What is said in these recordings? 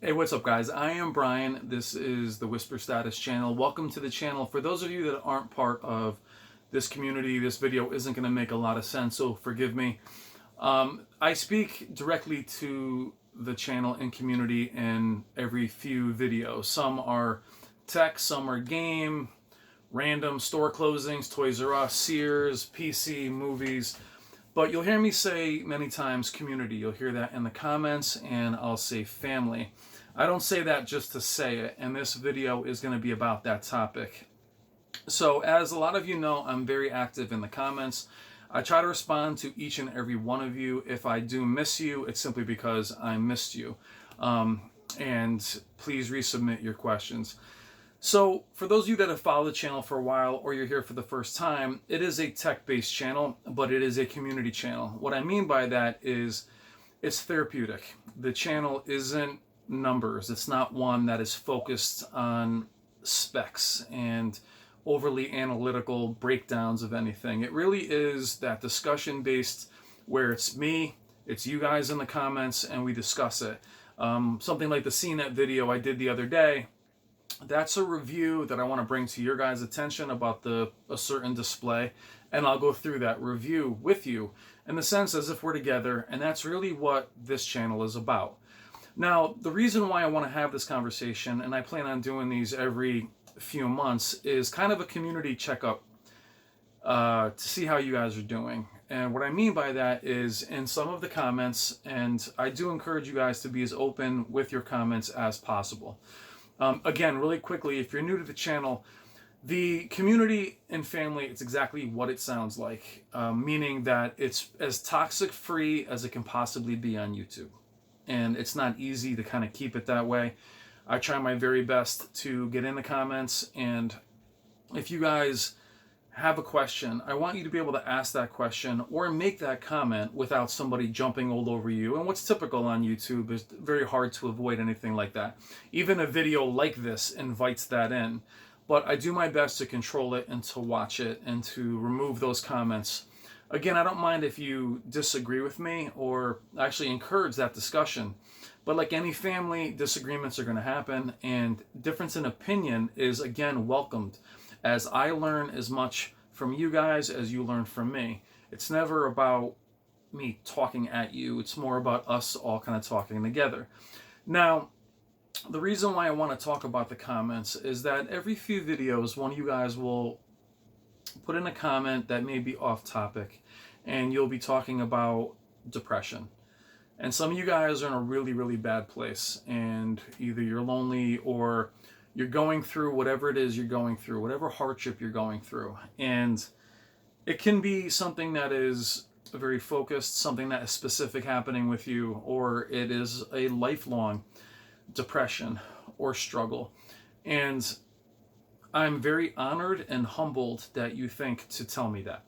Hey, what's up, guys? I am Brian. This is the Whisper Status channel. Welcome to the channel. For those of you that aren't part of this community, this video isn't going to make a lot of sense, so forgive me. I speak directly to the channel and community in every few videos. Some are tech, some are game, random store closings, Toys R Us, Sears, PC, movies. But you'll hear me say many times community. You'll hear that in the comments, and I'll say family. I don't say that just to say it, and this video is going to be about that topic. So, as a lot of you know, I'm very active in the comments. I try to respond to each and every one of you. If I do miss you, it's simply because I missed you. And please resubmit your questions. So, for those of you that have followed the channel for a while or you're here for the first time, it is a tech-based channel, but it is a community channel. What I mean by that is it's therapeutic. The channel isn't numbers. It's not one that is focused on specs and overly analytical breakdowns of anything. It really is that discussion-based where it's me, it's you guys in the comments, and we discuss it. Something like the CNET video I did the other day, that's a review that I want to bring to your guys' attention about a certain display, and I'll go through that review with you in the sense as if we're together, and that's really what this channel is about. Now, the reason why I want to have this conversation, and I plan on doing these every few months, is kind of a community checkup to see how you guys are doing. And what I mean by that is in some of the comments, and I do encourage you guys to be as open with your comments as possible. Again, really quickly, if you're new to the channel, the community and family, it's exactly what it sounds like, meaning that it's as toxic free as it can possibly be on YouTube. And it's not easy to kind of keep it that way. I try my very best to get in the comments, and if you guys have a question, I want you to be able to ask that question or make that comment without somebody jumping all over you. And what's typical on YouTube is very hard to avoid anything like that. Even a video like this invites that in. But I do my best to control it and to watch it and to remove those comments. Again, I don't mind if you disagree with me or actually encourage that discussion. But like any family, disagreements are going to happen, and difference in opinion is, again, welcomed, as I learn as much from you guys as you learn from me. It's never about me talking at you. It's more about us all kind of talking together. Now, the reason why I want to talk about the comments is that every few videos, one of you guys will put in a comment that may be off topic, and you'll be talking about depression. And some of you guys are in a really, really bad place, and either you're lonely or you're going through whatever it is you're going through, whatever hardship you're going through. And it can be something that is very focused, something that is specific happening with you, or it is a lifelong depression or struggle. And I'm very honored and humbled that you think to tell me that,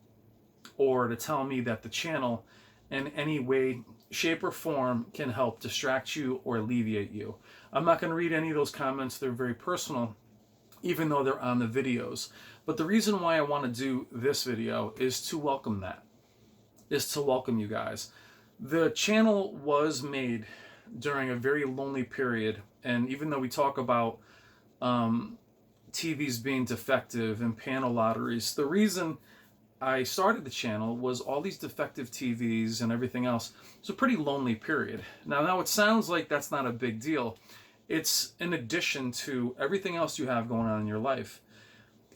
or to tell me that the channel in any way, shape, or form can help distract you or alleviate you. I'm not going to read any of those comments. They're very personal, even though they're on the videos. But the reason why I want to do this video is to welcome that, is to welcome you guys. The channel was made during a very lonely period, and even though we talk about TVs being defective and panel lotteries, the reason I started the channel was all these defective TVs and everything else. It's a pretty lonely period. Now it sounds like that's not a big deal. It's in addition to everything else you have going on in your life.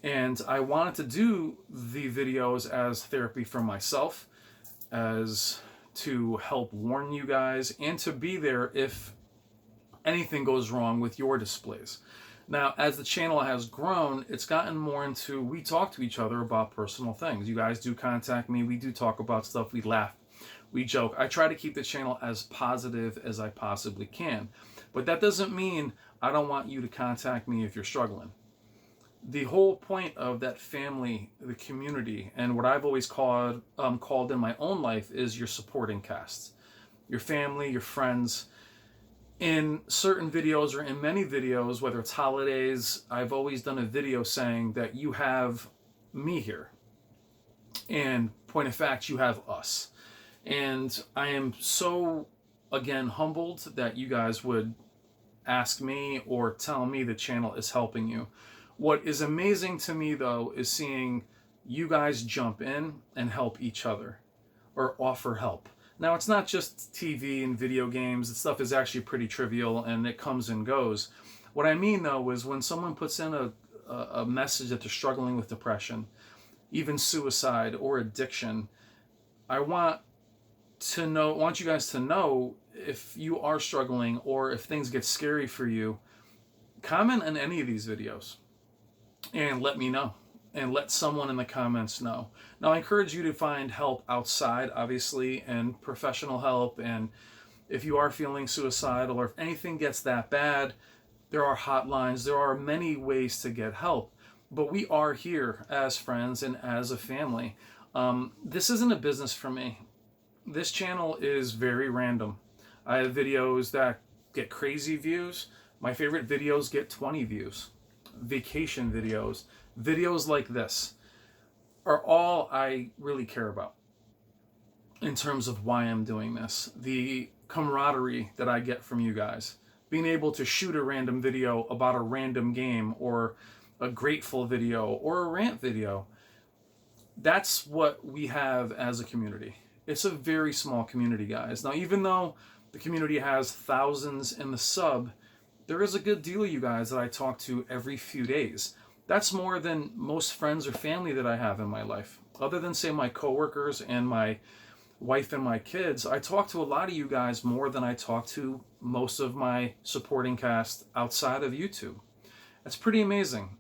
And I wanted to do the videos as therapy for myself, as to help warn you guys, and to be there if anything goes wrong with your displays. Now, as the channel has grown, it's gotten more into, we talk to each other about personal things. You guys do contact me. We do talk about stuff. We laugh. We joke. I try to keep the channel as positive as I possibly can. But that doesn't mean I don't want you to contact me if you're struggling. The whole point of that family, the community, and what I've always called in my own life is your supporting cast. Your family, your friends. In certain videos or in many videos, whether it's holidays, I've always done a video saying that you have me here. And point of fact, you have us. And I am so, again, humbled that you guys would ask me or tell me the channel is helping you. What is amazing to me, though, is seeing you guys jump in and help each other or offer help. Now, it's not just TV and video games. The stuff is actually pretty trivial and it comes and goes. What I mean, though, is when someone puts in a message that they're struggling with depression, even suicide or addiction, I want you guys to know, if you are struggling or if things get scary for you, comment on any of these videos and let me know, and let someone in the comments know. Now, I encourage you to find help outside, obviously, and professional help. And if you are feeling suicidal or if anything gets that bad, there are hotlines. There are many ways to get help. But we are here as friends and as a family. This isn't a business for me. This channel is very random. I have videos that get crazy views. My favorite videos get 20 views. Vacation videos, videos like this are all I really care about in terms of why I'm doing this. The camaraderie that I get from you guys, being able to shoot a random video about a random game or a grateful video or a rant video. That's what we have as a community. It's a very small community, guys. Now, even though the community has thousands in the sub, there is a good deal of you guys that I talk to every few days. That's more than most friends or family that I have in my life. Other than, say, my coworkers and my wife and my kids, I talk to a lot of you guys more than I talk to most of my supporting cast outside of YouTube. That's pretty amazing.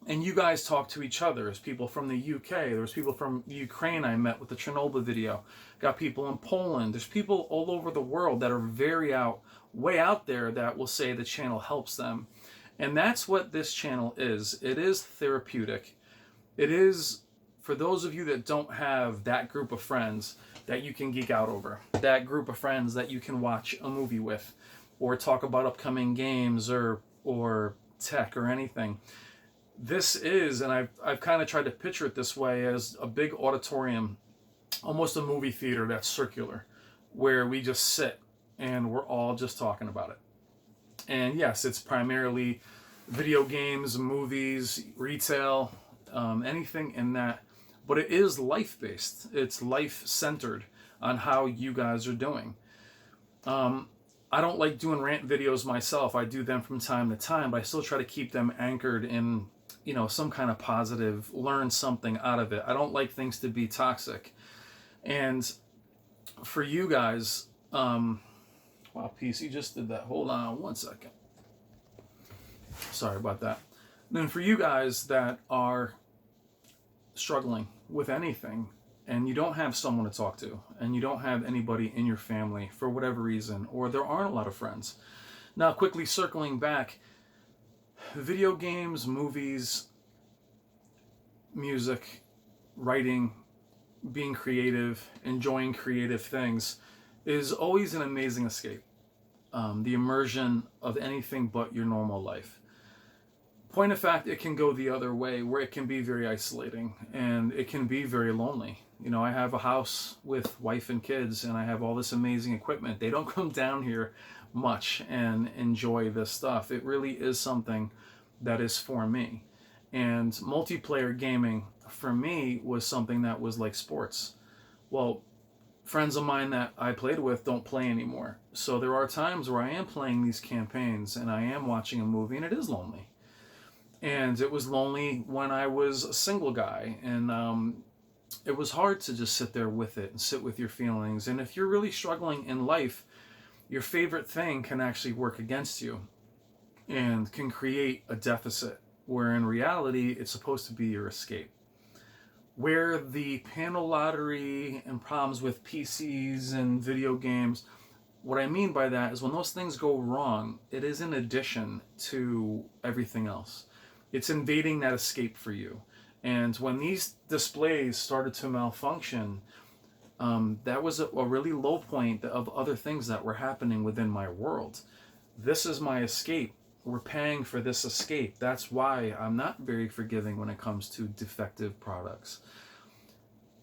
And you guys talk to each other. There's people from the UK. There's people from Ukraine I met with the Chernobyl video. Got people in Poland. There's people all over the world that are way out there that will say the channel helps them. And that's what this channel is. It is therapeutic. It is for those of you that don't have that group of friends that you can geek out over, that group of friends that you can watch a movie with or talk about upcoming games or tech or anything. This is, and I've kind of tried to picture it this way, as a big auditorium, almost a movie theater that's circular, where we just sit and we're all just talking about it. And yes, it's primarily video games, movies, retail, anything in that, but it is life-based. It's life-centered on how you guys are doing. I don't like doing rant videos myself. I do them from time to time, but I still try to keep them anchored in, some kind of positive, learn something out of it. I don't like things to be toxic. And for you guys, wow, PC just did that. Hold on one second. Sorry about that. And then for you guys that are struggling with anything and you don't have someone to talk to and you don't have anybody in your family for whatever reason, or there aren't a lot of friends. Now, quickly circling back, video games, movies, music, writing, being creative, enjoying creative things is always an amazing escape. The immersion of anything but your normal life. Point of fact, it can go the other way, where it can be very isolating and it can be very lonely. I have a house with wife and kids and I have all this amazing equipment. They don't come down here much and enjoy this stuff. It really is something that is for me. And multiplayer gaming for me was something that was like sports. Well, friends of mine that I played with don't play anymore. So there are times where I am playing these campaigns and I am watching a movie and it is lonely. And it was lonely when I was a single guy, and it was hard to just sit there with it and sit with your feelings. And if you're really struggling in life, your favorite thing can actually work against you and can create a deficit, where in reality, it's supposed to be your escape. Where the panel lottery and problems with PCs and video games, what I mean by that is when those things go wrong, it is in addition to everything else. It's invading that escape for you. And when these displays started to malfunction, that was a really low point of other things that were happening within my world. This is my escape. We're paying for this escape. That's why I'm not very forgiving when it comes to defective products.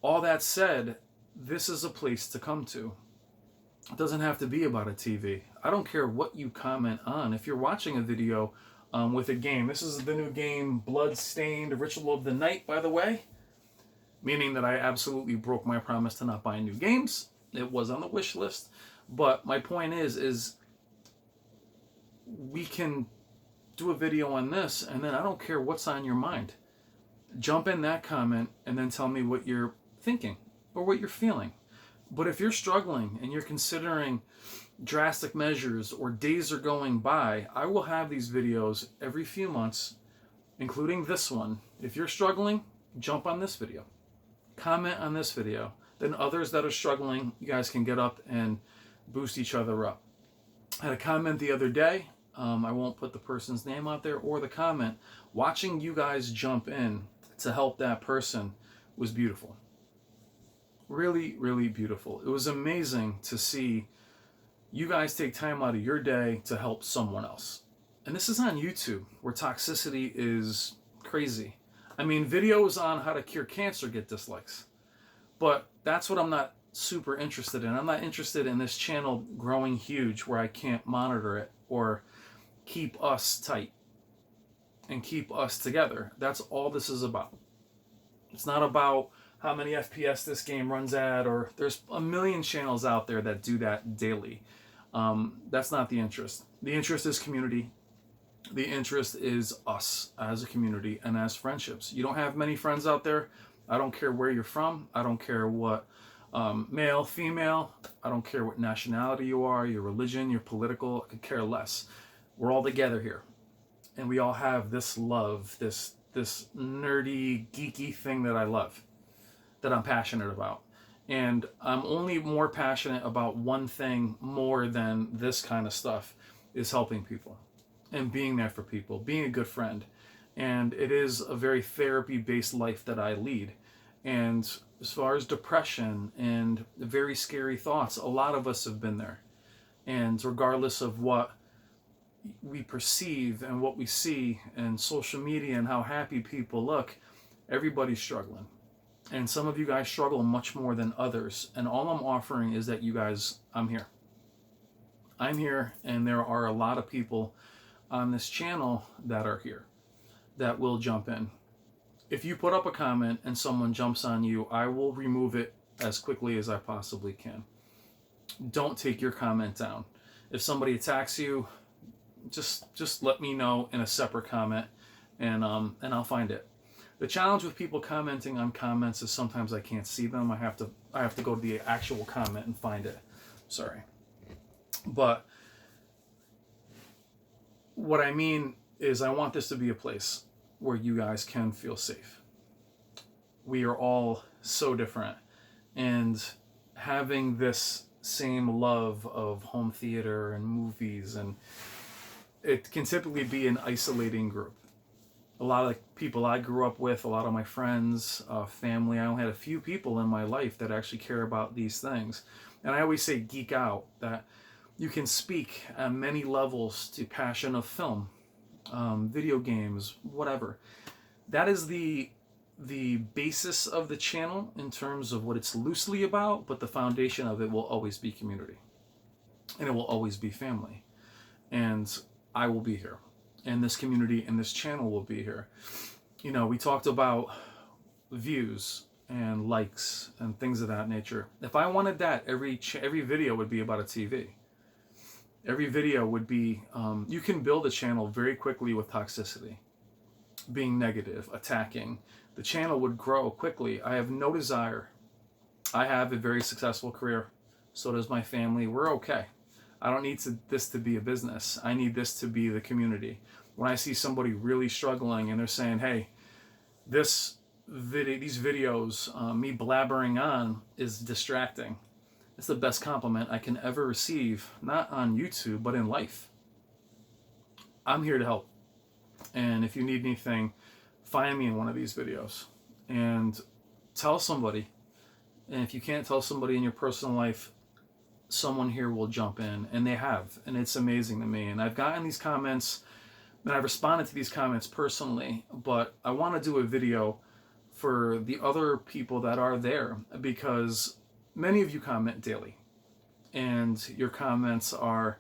All that said, this is a place to come to. It doesn't have to be about a TV. I don't care what you comment on. If you're watching a video with a game, this is the new game Bloodstained Ritual of the Night, by the way, meaning that I absolutely broke my promise to not buy new games. It was on the wish list. But my point is we can do a video on this, and then I don't care what's on your mind. Jump in that comment and then tell me what you're thinking or what you're feeling. But if you're struggling and you're considering drastic measures or days are going by, I will have these videos every few months, including this one. If you're struggling, jump on this video. Comment on this video. Then others that are struggling, you guys can get up and boost each other up. I had a comment the other day. I won't put the person's name out there or the comment. Watching you guys jump in to help that person was beautiful. Really, really beautiful. It was amazing to see you guys take time out of your day to help someone else. And this is on YouTube, where toxicity is crazy. I mean, videos on how to cure cancer get dislikes. But that's what I'm not super interested in. I'm not interested in this channel growing huge where I can't monitor it or keep us tight and keep us together. That's all this is about. It's not about how many FPS this game runs at, or there's a million channels out there that do that daily. That's not the interest. The interest is community. The interest is us as a community and as friendships. You don't have many friends out there. I don't care where you're from. I don't care what male, female. I don't care what nationality you are, your religion, your political. I could care less. We're all together here. And we all have this love, this nerdy, geeky thing that I love, that I'm passionate about. And I'm only more passionate about one thing more than this kind of stuff, is helping people and being there for people, being a good friend. And it is a very therapy-based life that I lead. And as far as depression and very scary thoughts, a lot of us have been there. And regardless of what we perceive and what we see and social media and how happy people look, everybody's struggling. And some of you guys struggle much more than others. And all I'm offering is that you guys, I'm here. I'm here, and there are a lot of people on this channel that are here that will jump in. If you put up a comment and someone jumps on you, I will remove it as quickly as I possibly can. Don't take your comment down. If somebody attacks you, just let me know in a separate comment, and I'll find it. The challenge with people commenting on comments is sometimes I can't see them. I have to go to the actual comment and find it. Sorry. But what I mean is I want this to be a place where you guys can feel safe. We are all so different, and having this same love of home theater and movies, and it can typically be an isolating group. A lot of the people I grew up with, a lot of my friends, family, I only had a few people in my life that actually care about these things. And I always say geek out, that you can speak at many levels to passion of film, video games, whatever. That is the basis of the channel in terms of what it's loosely about, but the foundation of it will always be community. And it will always be family. And I will be here. And this community and this channel will be here. You know, we talked about views and likes and things of that nature. If I wanted that, every video would be about a TV. Every video would be, you can build a channel very quickly with toxicity, being negative, attacking. The channel would grow quickly. I have no desire. I have a very successful career. So does my family. We're okay. I don't need this to be a business. I need this to be the community. When I see somebody really struggling and they're saying, hey, these videos, me blabbering on is distracting. It's the best compliment I can ever receive, not on YouTube, but in life. I'm here to help. And if you need anything, find me in one of these videos and tell somebody. And if you can't tell somebody in your personal life, someone here will jump in, and they have, and it's amazing to me. And I've gotten these comments, and I've responded to these comments personally, but I want to do a video for the other people that are there, because many of you comment daily. and your comments are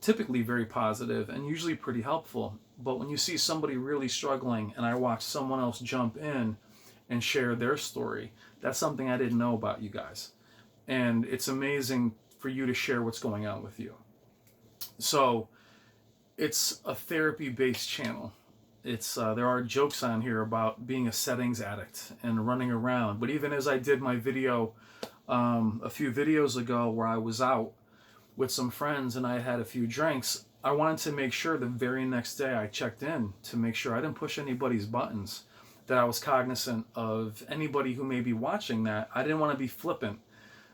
typically very positive and usually pretty helpful. But when you see somebody really struggling and I watch someone else jump in and share their story, that's something I didn't know about you guys. And it's amazing for you to share what's going on with you. So it's a therapy-based channel. It's there are jokes on here about being a settings addict and running around. But even as I did my video a few videos ago where I was out with some friends and I had a few drinks, I wanted to make sure the very next day I checked in to make sure I didn't push anybody's buttons, that I was cognizant of anybody who may be watching that. I didn't want to be flippant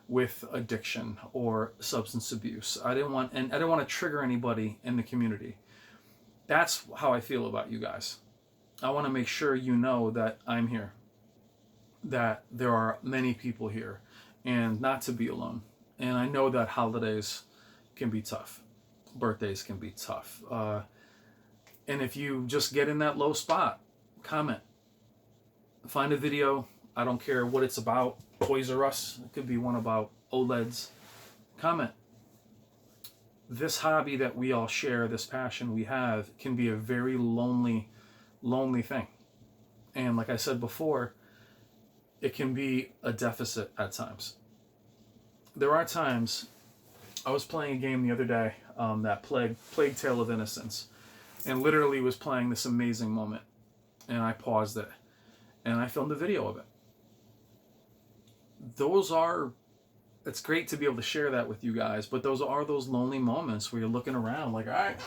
with addiction or substance abuse. I didn't want to trigger anybody in the community. That's how I feel about you guys. I want to make sure you know that I'm here, that there are many people here, and not to be alone. And I know that holidays can be tough. Birthdays can be tough. And if you just get in that low spot, comment. Find a video. I don't care what it's about. Toys R Us. It could be one about OLEDs. Comment. This hobby that we all share, this passion we have, can be a very lonely thing. And like I said before, it can be a deficit at times. There are times, I was playing a game the other day, that Plague Tale of Innocence, and literally was playing this amazing moment. And I paused it, and I filmed a video of it. It's great to be able to share that with you guys, but those are those lonely moments where you're looking around like, all right,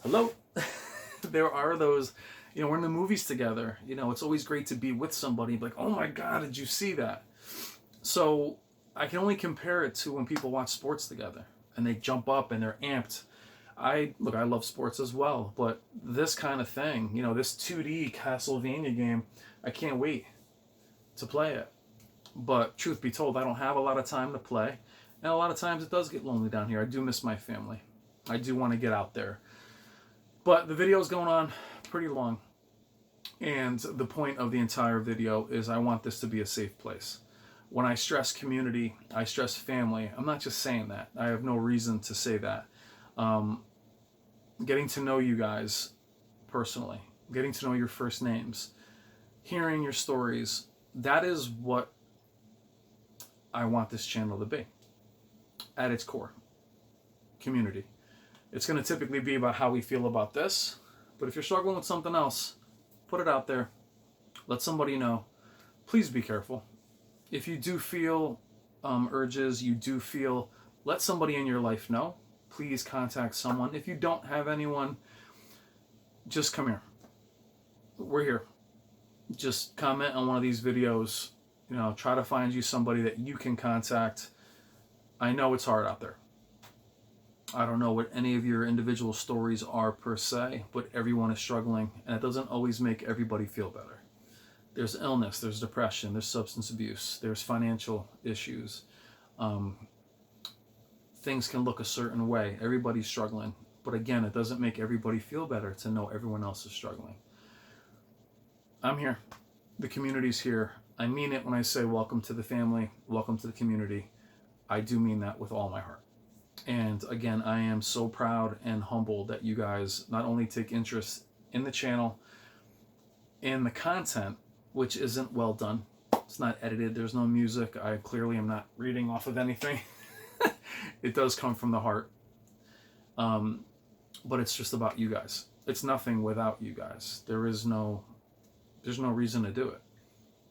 hello. There are those, we're in the movies together. It's always great to be with somebody like, oh my God, did you see that? So I can only compare it to when people watch sports together and they jump up and they're amped. I love sports as well, but this kind of thing, this 2D Castlevania game, I can't wait to play it. But truth be told, I don't have a lot of time to play. And a lot of times it does get lonely down here. I do miss my family. I do want to get out there. But the video is going on pretty long. And the point of the entire video is I want this to be a safe place. When I stress community, I stress family. I'm not just saying that. I have no reason to say that. Getting to know you guys personally, getting to know your first names, hearing your stories, that is what I want this channel to be at its core. Community. It's going to typically be about how we feel about this, but if you're struggling with something else, put it out there. Let somebody know. Please be careful. If you do feel urges, let somebody in your life know. Please contact someone. If you don't have anyone, just come here. We're here. Just comment on one of these videos. Try to find you somebody that you can contact. I know it's hard out there. I don't know what any of your individual stories are per se, but everyone is struggling, and it doesn't always make everybody feel better. There's illness, there's depression, there's substance abuse, there's financial issues. Things can look a certain way. Everybody's struggling. But again, it doesn't make everybody feel better to know everyone else is struggling. I'm here. The community's here. I mean it when I say welcome to the family, welcome to the community. I do mean that with all my heart. And again, I am so proud and humbled that you guys not only take interest in the channel, in the content, which isn't well done. It's not edited. There's no music. I clearly am not reading off of anything. It does come from the heart. But it's just about you guys. It's nothing without you guys. There's no reason to do it.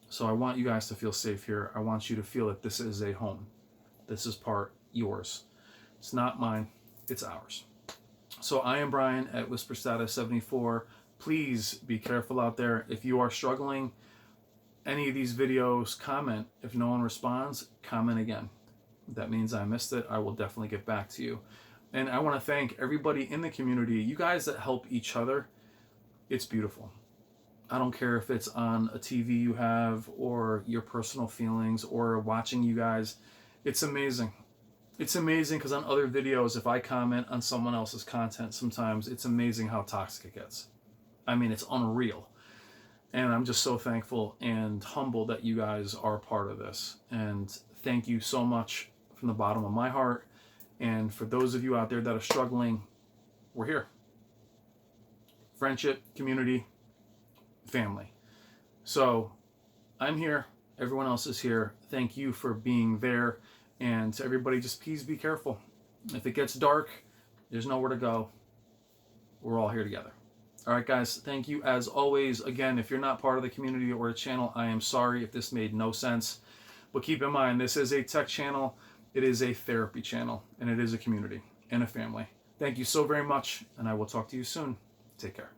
So I want you guys to feel safe here. I want you to feel that this is a home. This is part yours. It's not mine. It's ours. So I am Brian at WHISPERSTATUS74. Please be careful out there. If you are struggling, any of these videos, comment. If no one responds, comment again. That means I missed it. I will definitely get back to you. And I want to thank everybody in the community. You guys that help each other, it's beautiful. I don't care if it's on a TV you have or your personal feelings or watching you guys. It's amazing. It's amazing because on other videos, if I comment on someone else's content, sometimes it's amazing how toxic it gets. I mean, it's unreal. And I'm just so thankful and humble that you guys are part of this. And thank you so much from from the bottom of my heart. And for those of you out there that are struggling, we're here. Friendship, community, family. So I'm here. Everyone else is here. Thank you for being there. And to everybody, just please be careful. If it gets dark, there's nowhere to go. We're all here together. All right, guys, thank you as always. Again, if you're not part of the community or the channel, I am sorry if this made no sense. But keep in mind, this is a tech channel. It is a therapy channel, and it is a community and a family. Thank you so very much, and I will talk to you soon. Take care.